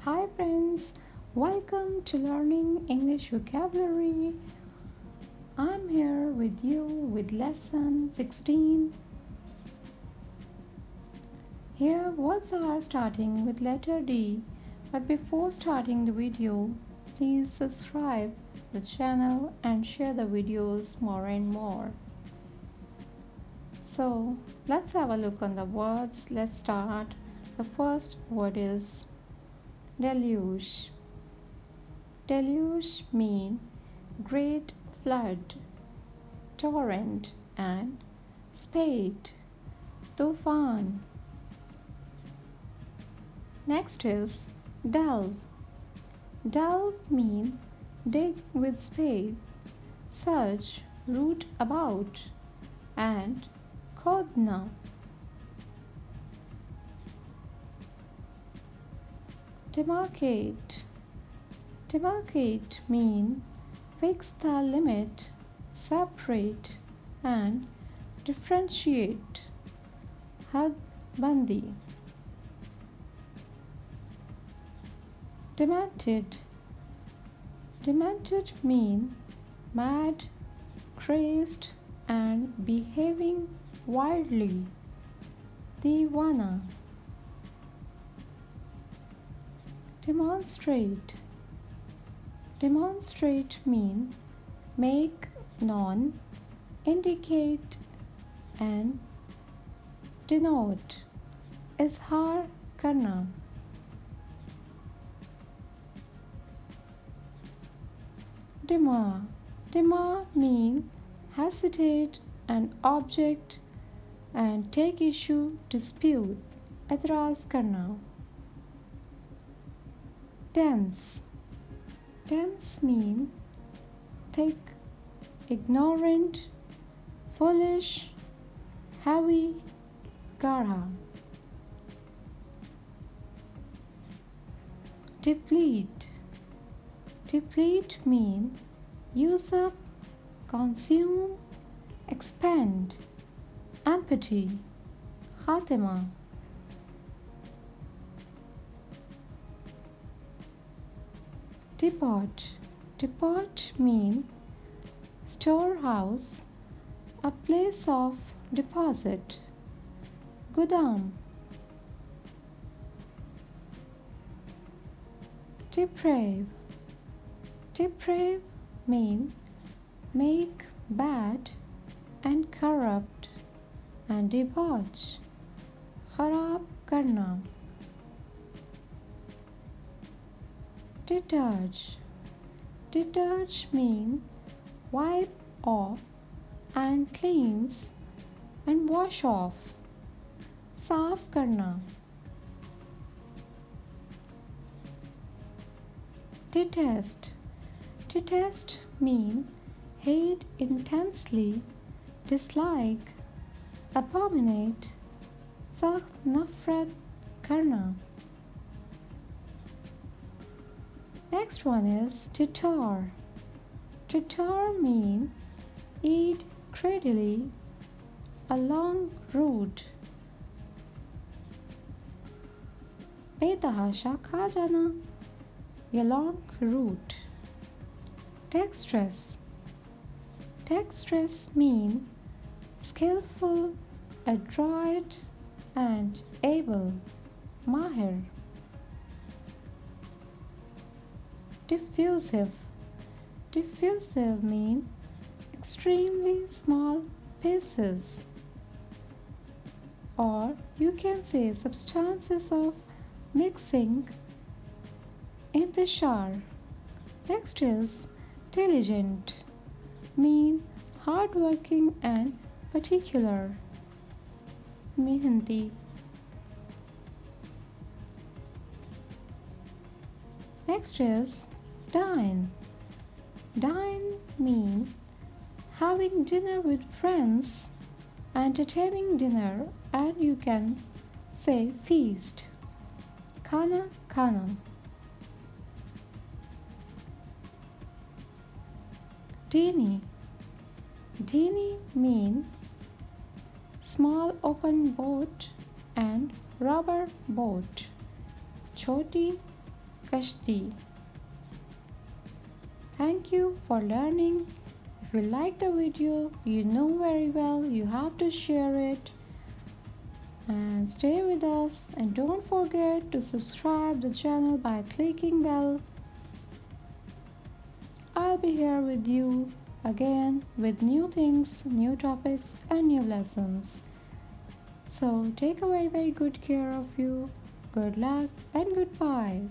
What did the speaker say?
Hi friends, welcome to Learning English Vocabulary. I'm here with you with lesson 16. Here words are starting with letter D, but before starting the video, please subscribe the channel and share the videos more and more. So let's have a look on the words. Let's start. The first word is deluge. Deluge means great flood, torrent and spate, tufan. Next is delve. Delve means dig with spade, search, root about, and kodna. Demarcate. Demarcate means fix the limit, separate and differentiate. Had bandi. Demented. Demented means mad, crazed and behaving wildly. Diwana. Demonstrate. Demonstrate means make known, indicate and denote. Izhar karna. Demur. Demur means hesitate an object and take issue, dispute. Etraz karna. Dense. Dense means thick, ignorant, foolish, heavy, garha. Deplete. Deplete means use up, consume, expand. Empty. Khatima. Depot. Depot means storehouse, a place of deposit. Gudam. Deprave. Deprave means make bad and corrupt and debauch. Kharab karna. Deterge. Deterge means wipe off and cleanse and wash off. Saaf karna. Detest. Detest means hate intensely, dislike, abominate. Sakht nafrat karna. Next one is detour. Detour means eat greedily, a long route. Betahasha kha jana, a long route. Dexterous. Dexterous means skillful, adroit and able. Mahir. Diffusive. Diffusive means extremely small pieces, or you can say substances of mixing in the jar. Next is diligent, mean hardworking and particular. Mehanti. Next is dine. Dine means having dinner with friends, entertaining dinner, and you can say feast. Khana khana. Dini. Dini means small open boat and rubber boat. Choti kashti. Thank you for learning. If you like the video, you know very well you have to share it and stay with us, and don't forget to subscribe the channel by clicking bell. I'll be here with you again with new things, new topics and new lessons. So take a very good care of you. Good luck and goodbye.